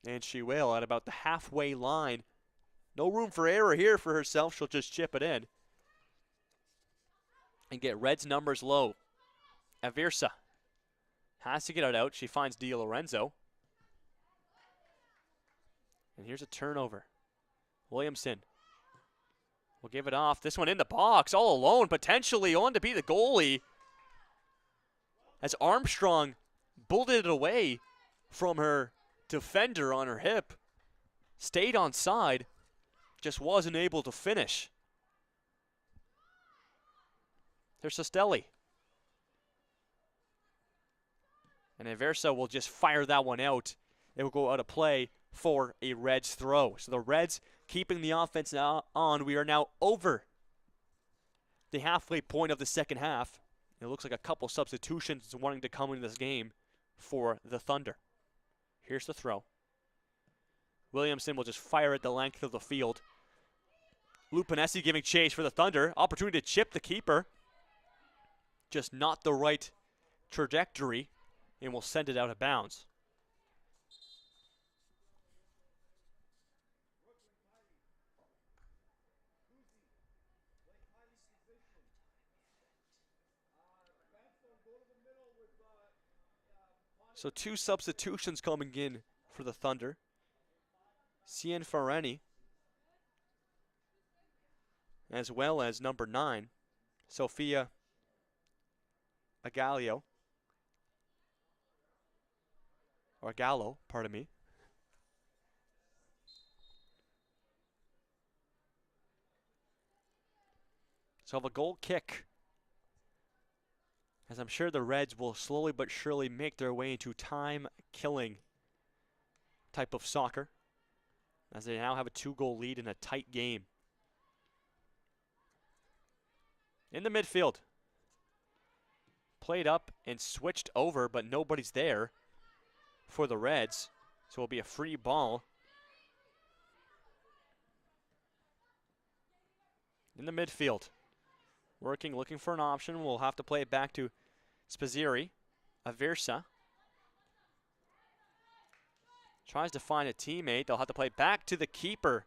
And she will at about the halfway line. No room for error here for herself. She'll just chip it in and get Reds numbers low. Aversa has to get it out. She finds Di Lorenzo. And here's a turnover. Williamson will give it off. This one in the box, all alone, potentially on to be the goalie. As Armstrong bulleted it away from her defender on her hip. Stayed on side. Just wasn't able to finish. There's Sestelli. And Aversa will just fire that one out. It will go out of play for a Reds throw. So the Reds keeping the offense now on. We are now over the halfway point of the second half. It looks like a couple substitutions wanting to come into this game for the Thunder. Here's the throw. Williamson will just fire it the length of the field. Lupinesi giving chase for the Thunder. Opportunity to chip the keeper. Just not the right trajectory, and will send it out of bounds. So 2 substitutions coming in for the Thunder. Cien Fareni, as well as number 9, Sofia Agallo. Or Gallo, pardon me. So have a goal kick, as I'm sure the Reds will slowly but surely make their way into time-killing type of soccer, as they now have a 2-goal lead in a tight game. In the midfield. Played up and switched over, but nobody's there for the Reds. So it'll be a free ball. In the midfield. Working, looking for an option. We'll have to play it back to Spazieri. Aversa tries to find a teammate. They'll have to play back to the keeper,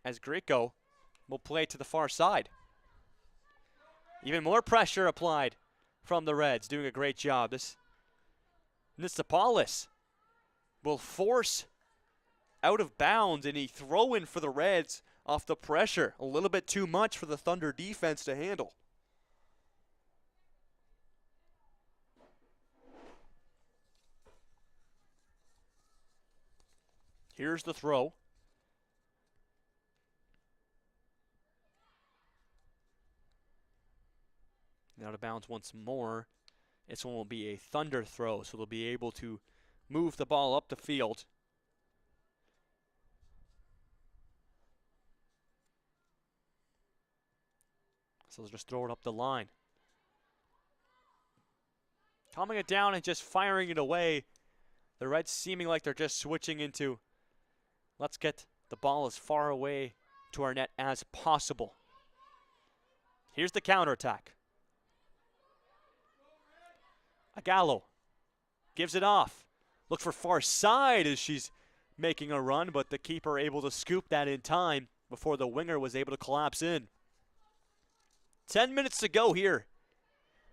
as Greco will play to the far side. Even more pressure applied from the Reds, doing a great job. This Nitzopoulos will force out of bounds, and he throw in for the Reds off the pressure. A little bit too much for the Thunder defense to handle. Here's the throw. Out of bounds once more. This one will be a Thunder throw, so they'll be able to move the ball up the field. So they'll just throw it up the line. Calming it down and just firing it away. The Reds seeming like they're just switching into, let's get the ball as far away to our net as possible. Here's the counterattack. Agallo gives it off. Look for far side as she's making a run, but the keeper able to scoop that in time before the winger was able to collapse in. 10 minutes to go here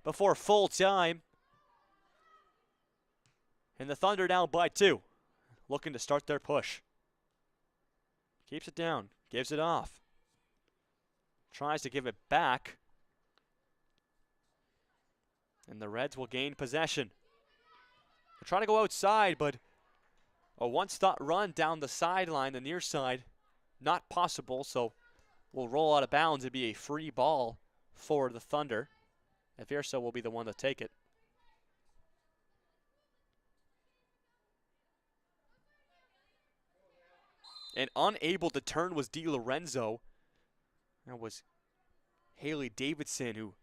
before full time. And the Thunder down by 2, looking to start their push. Keeps it down, gives it off. Tries to give it back. And the Reds will gain possession. They're trying to go outside, but A one-stop run down the sideline, the near side, not possible, so will roll out of bounds. It'd be a free ball for the Thunder. Aversa will be the one to take it. And unable to turn was DiLorenzo. That was Haley Davidson who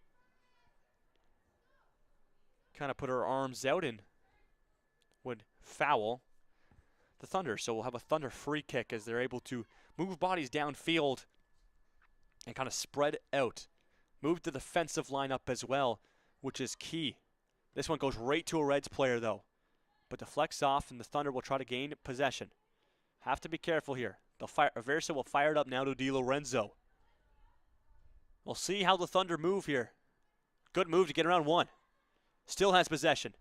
kind of put her arms out and would foul the Thunder. So we'll have a Thunder free kick as they're able to move bodies downfield and kind of spread out. Move the defensive lineup as well, which is key. This one goes right to a Reds player though. But deflects off and the Thunder will try to gain possession. Have to be careful here. Aversa will fire it up now to DiLorenzo. We'll see how the Thunder move here. Good move to get around one. Still has possession.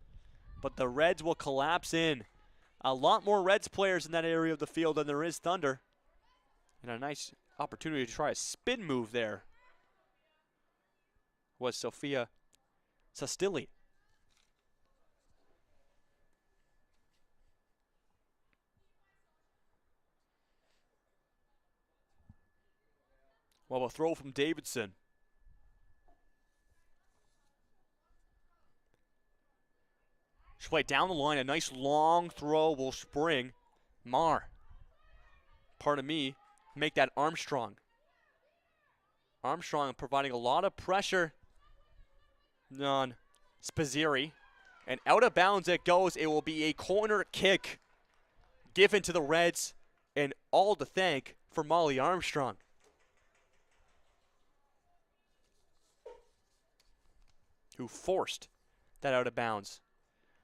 But the Reds will collapse in. A lot more Reds players in that area of the field than there is Thunder. And a nice opportunity to try a spin move there was Sophia Sastilli. Well, a throw from Davidson. She'll play down the line. A nice long throw will spring. Make that Armstrong. Armstrong providing a lot of pressure on Spazzeri. And out of bounds it goes. It will be a corner kick given to the Reds. And all to thank for Molly Armstrong. Who forced that out of bounds.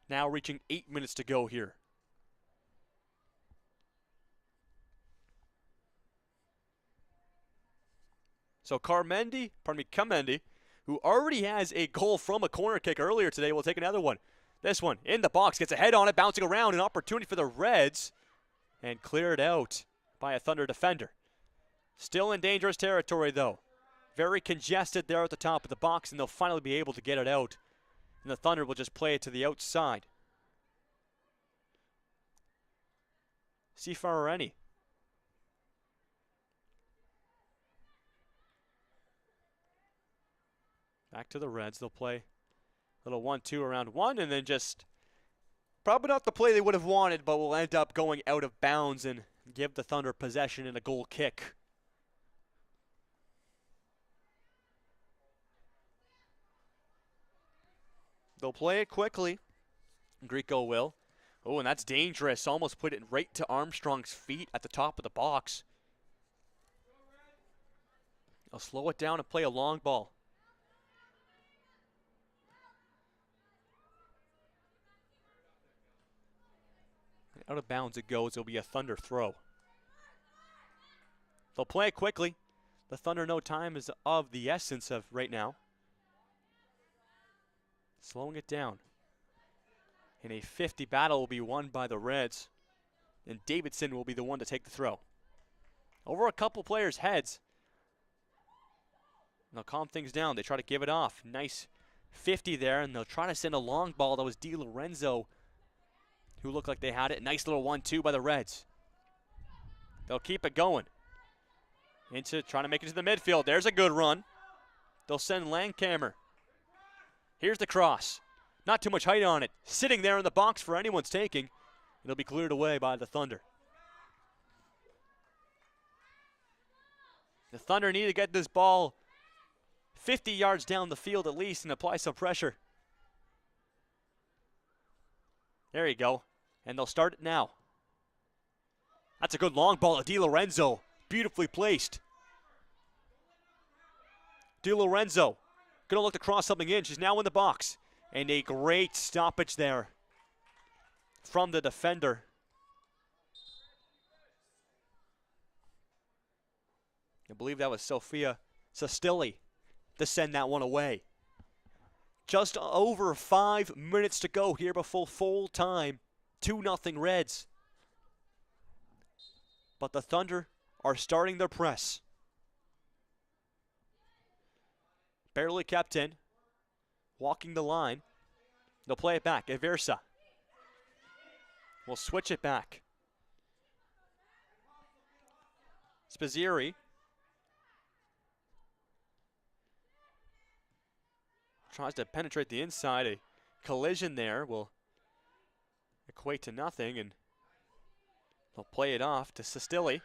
Now reaching 8 minutes to go here. So Kamendi, who already has a goal from a corner kick earlier today, will take another one. This one in the box, gets a head on it, bouncing around, an opportunity for the Reds, and cleared out by a Thunder defender. Still in dangerous territory though. Very congested there at the top of the box, and they'll finally be able to get it out. And the Thunder will just play it to the outside. Sifareni. Back to the Reds. They'll play a little 1-2 around one, and then just probably not the play they would have wanted, but will end up going out of bounds and give the Thunder possession and a goal kick. They'll play it quickly. Grieco will. Oh, and that's dangerous. Almost put it right to Armstrong's feet at the top of the box. They'll slow it down and play a long ball. And out of bounds it goes. It'll be a Thunder throw. They'll play it quickly. The Thunder know time is of the essence of right now. Slowing it down. And a 50 battle will be won by the Reds. And Davidson will be the one to take the throw. Over a couple players' heads. And they'll calm things down. They try to give it off. Nice 50 there. And they'll try to send a long ball. That was DiLorenzo who looked like they had it. Nice little 1-2 by the Reds. They'll keep it going. Trying to make it to the midfield. There's a good run. They'll send Langhammer. Here's the cross. Not too much height on it. Sitting there in the box for anyone's taking. It'll be cleared away by the Thunder. The Thunder need to get this ball 50 yards down the field at least and apply some pressure. There you go. And they'll start it now. That's a good long ball to DiLorenzo. Beautifully placed. DiLorenzo. Going to look to cross something in. She's now in the box. And a great stoppage there from the defender. I believe that was Sophia Sastilli to send that one away. Just over 5 minutes to go here before full time. 2-0 Reds. But the Thunder are starting their press. Barely kept in. Walking the line. They'll play it back. Aversa will switch it back. Spazieri tries to penetrate the inside. A collision there will equate to nothing, and they'll play it off to Sestilli.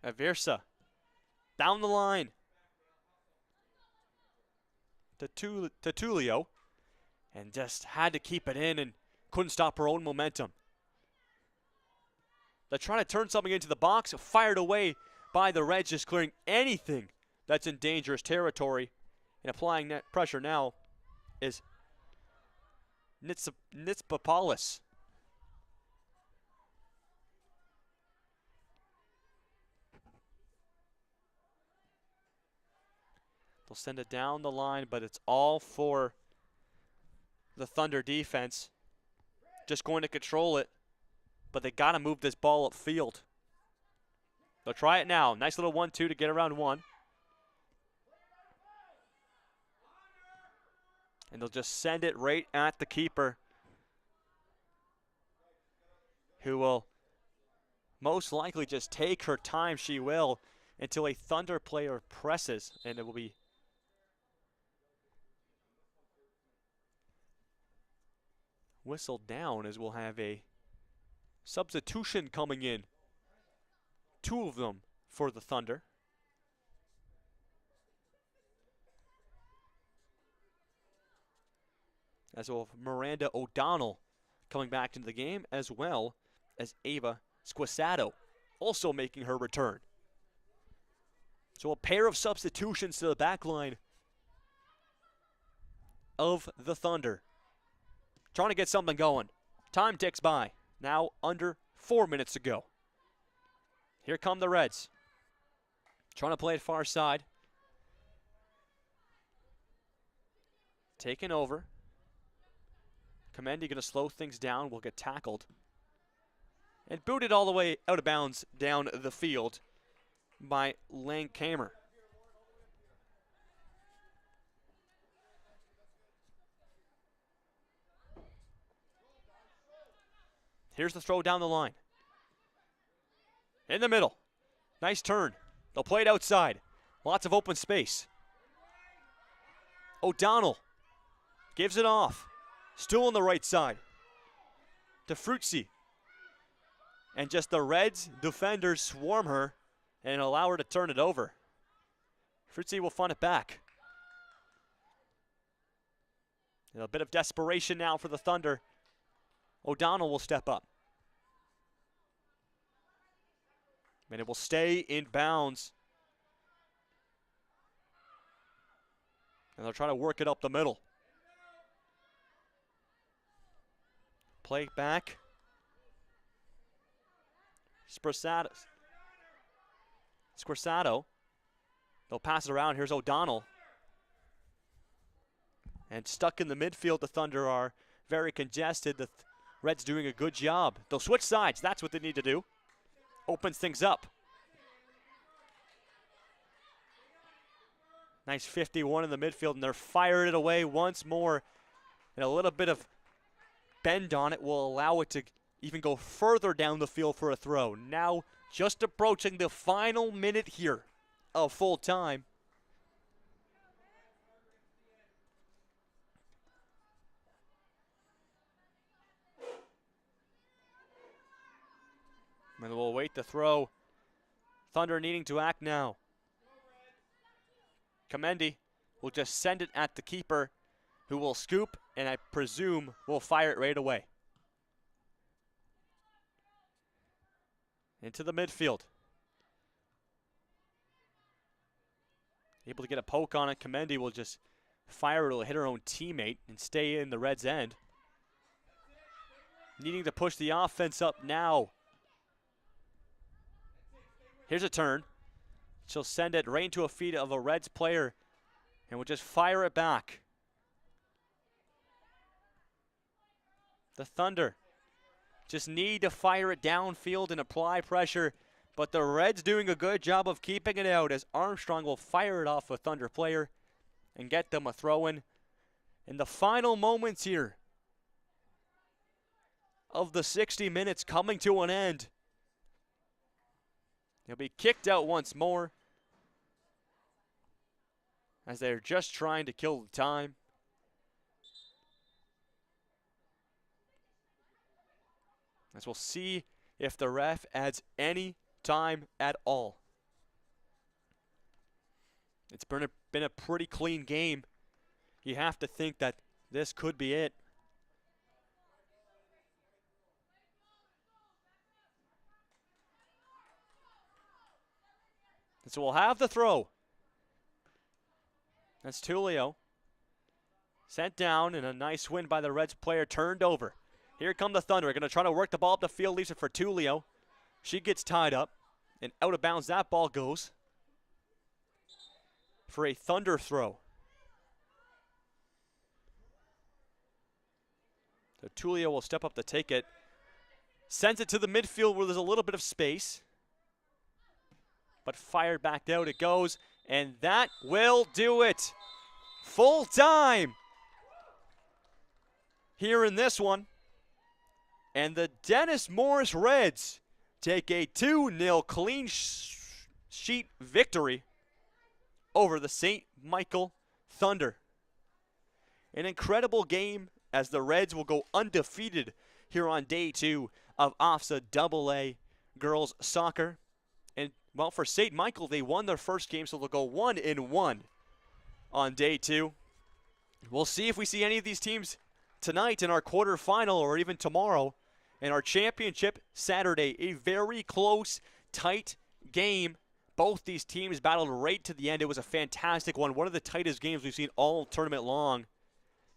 Aversa down the line to Tullio, and just had to keep it in and couldn't stop her own momentum. They're trying to turn something into the box, fired away by the Reds, just clearing anything that's in dangerous territory. And applying net pressure now is Nitspapoulos. They'll send it down the line, but it's all for the Thunder defense. Just going to control it, but they got to move this ball upfield. They'll try it now. Nice little 1-2 to get around one. And they'll just send it right at the keeper, who will most likely just take her time. She will, until a Thunder player presses, and it will be whistled down, as we'll have a substitution coming in. 2 of them for the Thunder. As well, Miranda O'Donnell coming back into the game, as well as Ava Squisato also making her return. So a pair of substitutions to the back line of the Thunder. Trying to get something going. Time ticks by. Now under 4 minutes to go. Here come the Reds. Trying to play it far side. Taken over. Comendi going to slow things down. Will get tackled. And booted all the way out of bounds down the field by Langkamer. Here's the throw down the line. In the middle. Nice turn. They'll play it outside. Lots of open space. O'Donnell gives it off. Still on the right side. To Fruitsy. And just the Reds defenders swarm her and allow her to turn it over. Fruitsy will find it back. And a bit of desperation now for the Thunder. O'Donnell will step up. And it will stay in bounds. And they'll try to work it up the middle. Play back. Squirsato. They'll pass it around. Here's O'Donnell. And stuck in the midfield, the Thunder are very congested. The Reds doing a good job. They'll switch sides. That's what they need to do. Opens things up. Nice 51 in the midfield, and they're firing it away once more. And a little bit of bend on it will allow it to even go further down the field for a throw. Now just approaching the final minute here of full time. And we'll wait the throw. Thunder needing to act now. Comendi will just send it at the keeper, who will scoop, and I presume will fire it right away. Into the midfield. Able to get a poke on it. Comendi will just fire it. It'll hit her own teammate and stay in the Reds' end. Needing to push the offense up now. Here's a turn. She'll send it right into a feet of a Reds player and will just fire it back. The Thunder just need to fire it downfield and apply pressure, but the Reds doing a good job of keeping it out, as Armstrong will fire it off a Thunder player and get them a throw-in. In the final moments here of the 60 minutes coming to an end. He'll be kicked out once more as they're just trying to kill the time. As we'll see if the ref adds any time at all. It's been a pretty clean game. You have to think that this could be it. And so we'll have the throw. That's Tulio. Sent down, and a nice win by the Reds player turned over. Here come the Thunder. They're going to try to work the ball up the field, leaves it for Tulio. She gets tied up, and out of bounds that ball goes for a Thunder throw. So Tulio will step up to take it. Sends it to the midfield where there's a little bit of space. But fired back out it goes, and that will do it. Full time here in this one. And the Dennis Morris Reds take a 2-0 clean sheet victory over the St. Michael Thunder. An incredible game as the Reds will go undefeated here on day 2 of OFSAA AA girls soccer. And, well, for St. Michael, they won their first game, so they'll go 1-1 on day 2. We'll see if we see any of these teams tonight in our quarterfinal or even tomorrow in our championship Saturday. A very close, tight game. Both these teams battled right to the end. It was a fantastic one of the tightest games we've seen all tournament long.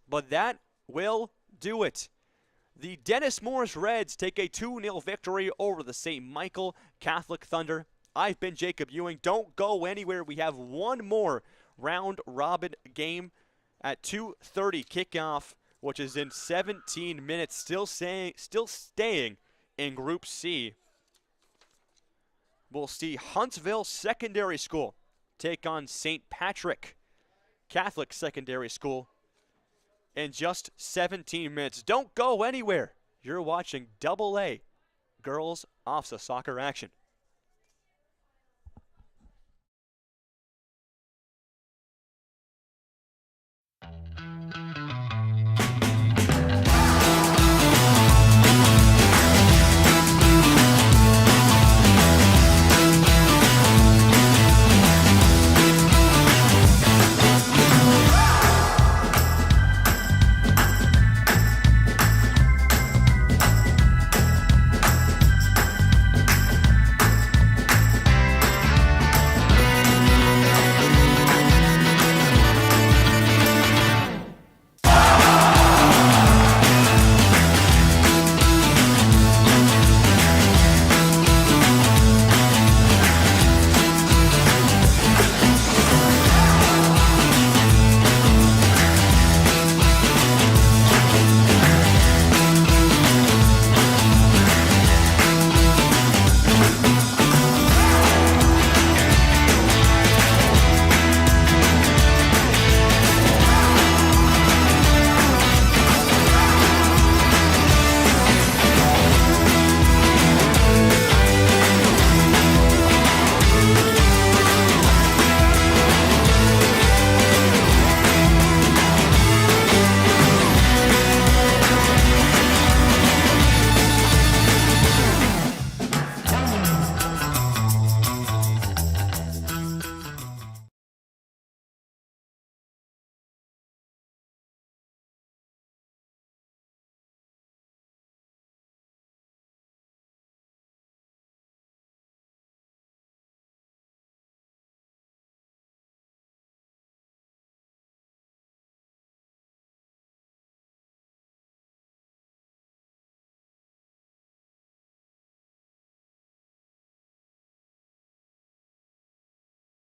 But that will do it. The Dennis Morris Reds take a 2-0 victory over the St. Michael Catholic Thunder. I've been Jacob Ewing. Don't go anywhere. We have one more round-robin game at 2:30 kickoff, which is in 17 minutes, still staying in Group C. We'll see Huntsville Secondary School take on St. Patrick Catholic Secondary School in just 17 minutes. Don't go anywhere. You're watching AA Girls OFSAA Soccer action.